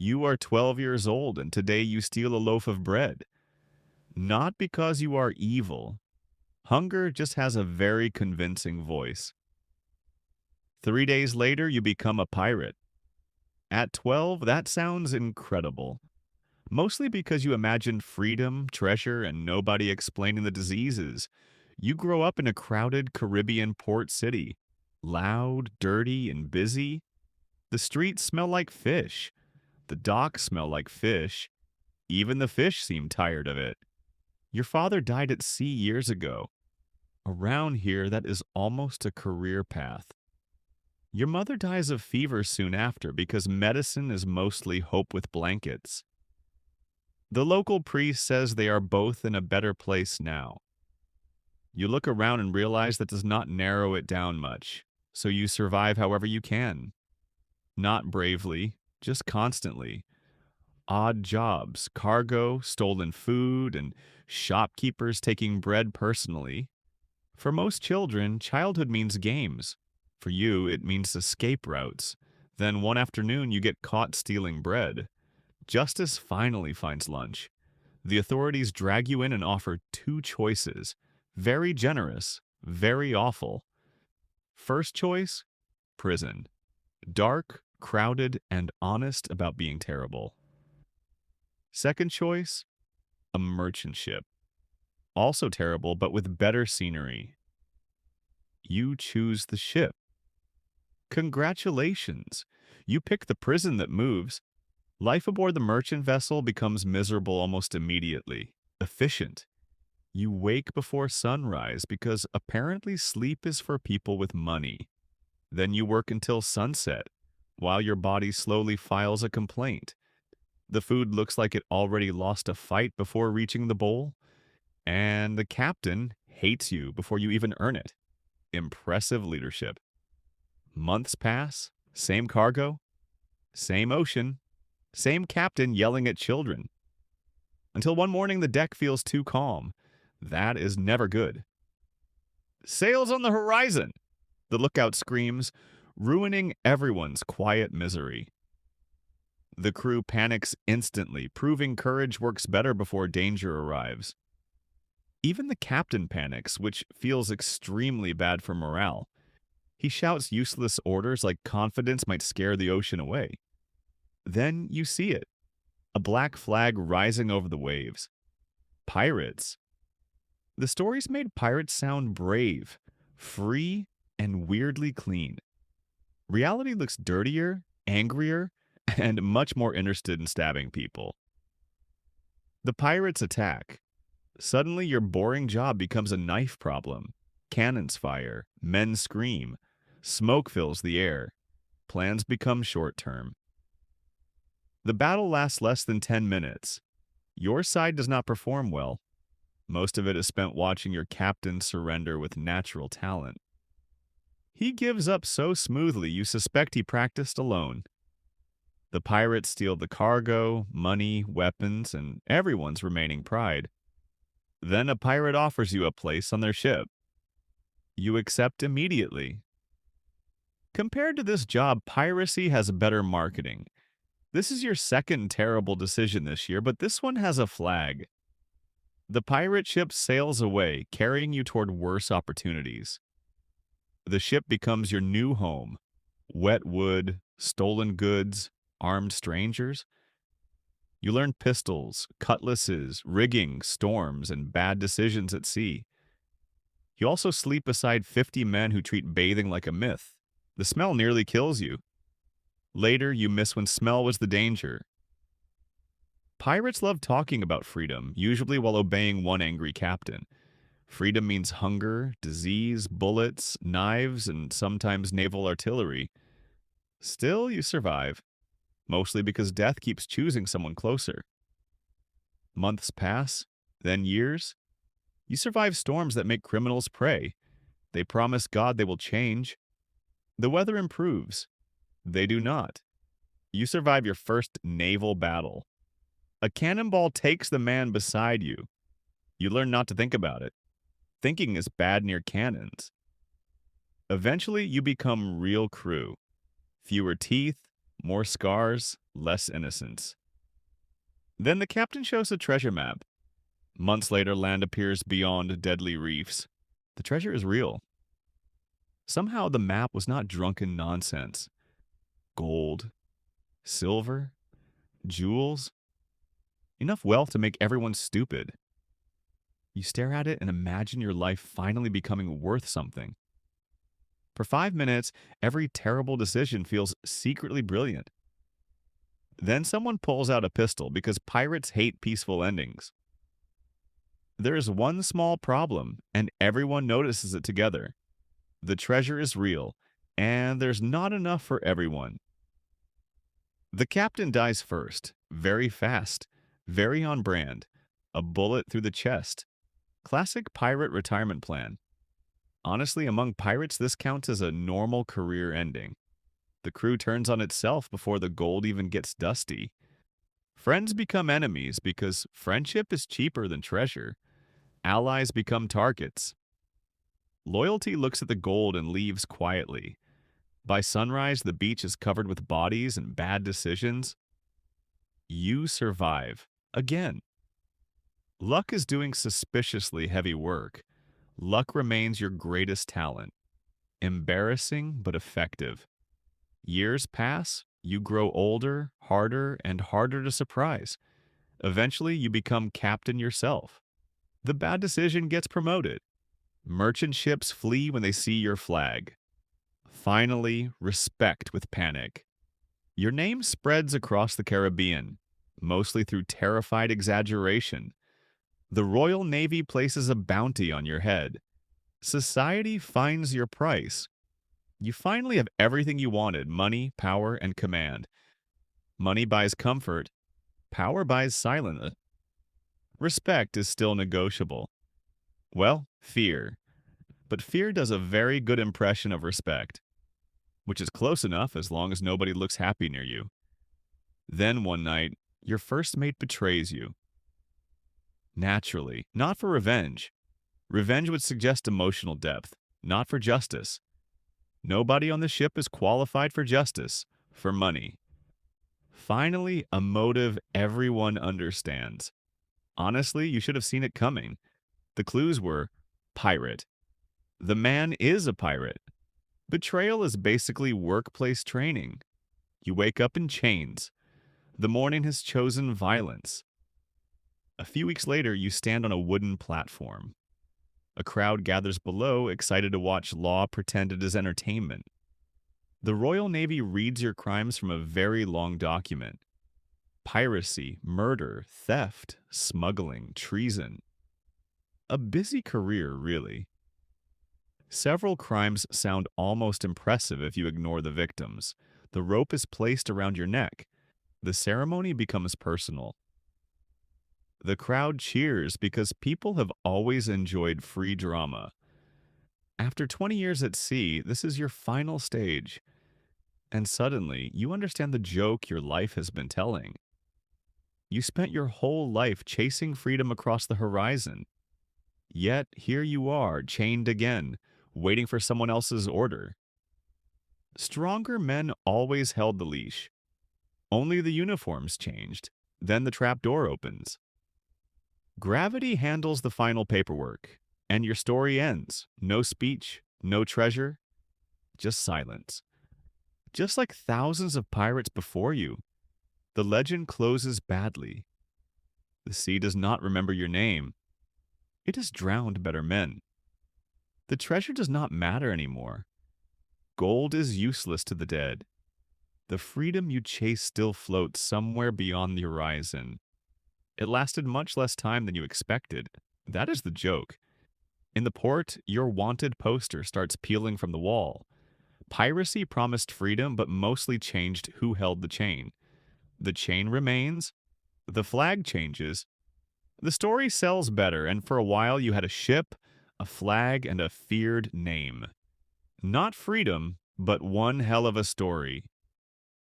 You are 12 years old and today you steal a loaf of bread. Not because you are evil. Hunger just has a very convincing voice. 3 days later, you become a pirate. At 12, that sounds incredible. Mostly because you imagine freedom, treasure, and nobody explaining the diseases. You grow up in a crowded Caribbean port city. Loud, dirty, and busy. The streets smell like fish. The docks smell like fish. Even the fish seem tired of it. Your father died at sea years ago. Around here, that is almost a career path. Your mother dies of fever soon after because medicine is mostly hope with blankets. The local priest says they are both in a better place now. You look around and realize that does not narrow it down much, so you survive however you can. Not bravely, just constantly. Odd jobs, cargo, stolen food, and shopkeepers taking bread personally. For most children, childhood means games. For you, it means escape routes. Then one afternoon, you get caught stealing bread. Justice finally finds lunch. The authorities drag you in and offer two choices. Very generous, very awful. First choice, prison. Dark, crowded, and honest about being terrible. Second choice, a merchant ship. Also terrible, but with better scenery. You choose the ship. Congratulations! You pick the prison that moves. Life aboard the merchant vessel becomes miserable almost immediately. Efficient. You wake before sunrise because apparently sleep is for people with money. Then you work until sunset, while your body slowly files a complaint. The food looks like it already lost a fight before reaching the bowl, and the captain hates you before you even earn it. Impressive leadership. Months pass, same cargo, same ocean, same captain yelling at children. Until one morning the deck feels too calm. That is never good. Sails on the horizon! The lookout screams, ruining everyone's quiet misery. The crew panics instantly, proving courage works better before danger arrives. Even the captain panics, which feels extremely bad for morale. He shouts useless orders like confidence might scare the ocean away. Then you see it. A black flag rising over the waves. Pirates. The stories made pirates sound brave, free, and weirdly clean. Reality looks dirtier, angrier, and much more interested in stabbing people. The pirates attack. Suddenly, your boring job becomes a knife problem. Cannons fire, men scream, smoke fills the air. Plans become short term. The battle lasts less than 10 minutes. Your side does not perform well. Most of it is spent watching your captain surrender with natural talent. He gives up so smoothly you suspect he practiced alone. The pirates steal the cargo, money, weapons, and everyone's remaining pride. Then a pirate offers you a place on their ship. You accept immediately. Compared to this job, piracy has better marketing. This is your second terrible decision this year, but this one has a flag. The pirate ship sails away, carrying you toward worse opportunities. The ship becomes your new home. Wet wood, stolen goods, armed strangers. You learn pistols, cutlasses, rigging, storms, and bad decisions at sea. You also sleep beside 50 men who treat bathing like a myth. The smell nearly kills you. Later, you miss when smell was the danger. Pirates love talking about freedom, usually while obeying one angry captain. Freedom means hunger, disease, bullets, knives, and sometimes naval artillery. Still, you survive, mostly because death keeps choosing someone closer. Months pass, then years. You survive storms that make criminals pray. They promise God they will change. The weather improves. They do not. You survive your first naval battle. A cannonball takes the man beside you. You learn not to think about it. Thinking is bad near cannons. Eventually, you become real crew. Fewer teeth, More scars, less innocence. Then the captain shows a treasure map. Months later, land appears beyond deadly reefs. The treasure is real. Somehow the map was not drunken nonsense. Gold, silver, jewels, enough wealth to make everyone stupid. You stare at it and imagine your life finally becoming worth something. For 5 minutes, every terrible decision feels secretly brilliant. Then someone pulls out a pistol because pirates hate peaceful endings. There is one small problem, and everyone notices it together. The treasure is real, and there's not enough for everyone. The captain dies first, very fast, very on brand. A bullet through the chest. Classic pirate retirement plan. Honestly, among pirates, this counts as a normal career ending. The crew turns on itself before the gold even gets dusty. Friends become enemies because friendship is cheaper than treasure. Allies become targets. Loyalty looks at the gold and leaves quietly. By sunrise, the beach is covered with bodies and bad decisions. You survive. Again. Luck is doing suspiciously heavy work. Luck remains your greatest talent. Embarrassing but effective. Years pass, you grow older, harder, and harder to surprise. Eventually, you become captain yourself. The bad decision gets promoted. Merchant ships flee when they see your flag. Finally, respect with panic. Your name spreads across the Caribbean, mostly through terrified exaggeration. The Royal Navy places a bounty on your head. Society finds your price. You finally have everything you wanted: money, power, and command. Money buys comfort. Power buys silence. Respect is still negotiable. Well, fear. But fear does a very good impression of respect, which is close enough as long as nobody looks happy near you. Then one night, your first mate betrays you. Naturally, not for revenge. Revenge would suggest emotional depth, not for justice. Nobody on the ship is qualified for justice, for money. Finally, a motive everyone understands. Honestly, you should have seen it coming. The clues were pirate. The man is a pirate. Betrayal is basically workplace training. You wake up in chains. The morning has chosen violence. A few weeks later, you stand on a wooden platform. A crowd gathers below, excited to watch law pretend it is entertainment. The Royal Navy reads your crimes from a very long document. Piracy, murder, theft, smuggling, treason. A busy career, really. Several crimes sound almost impressive if you ignore the victims. The rope is placed around your neck. The ceremony becomes personal. The crowd cheers because people have always enjoyed free drama. After 20 years at sea, this is your final stage. And suddenly, you understand the joke your life has been telling. You spent your whole life chasing freedom across the horizon. Yet, here you are, chained again, waiting for someone else's order. Stronger men always held the leash. Only the uniforms changed. Then the trap door opens. Gravity handles the final paperwork, and your story ends. No speech, no treasure, just silence. Just like thousands of pirates before you, the legend closes badly. The sea does not remember your name. It has drowned better men. The treasure does not matter anymore. Gold is useless to the dead. The freedom you chase still floats somewhere beyond the horizon. It lasted much less time than you expected. That is the joke. In the port, your wanted poster starts peeling from the wall. Piracy promised freedom, but mostly changed who held the chain. The chain remains. The flag changes. The story sells better, and for a while you had a ship, a flag, and a feared name. Not freedom, but one hell of a story.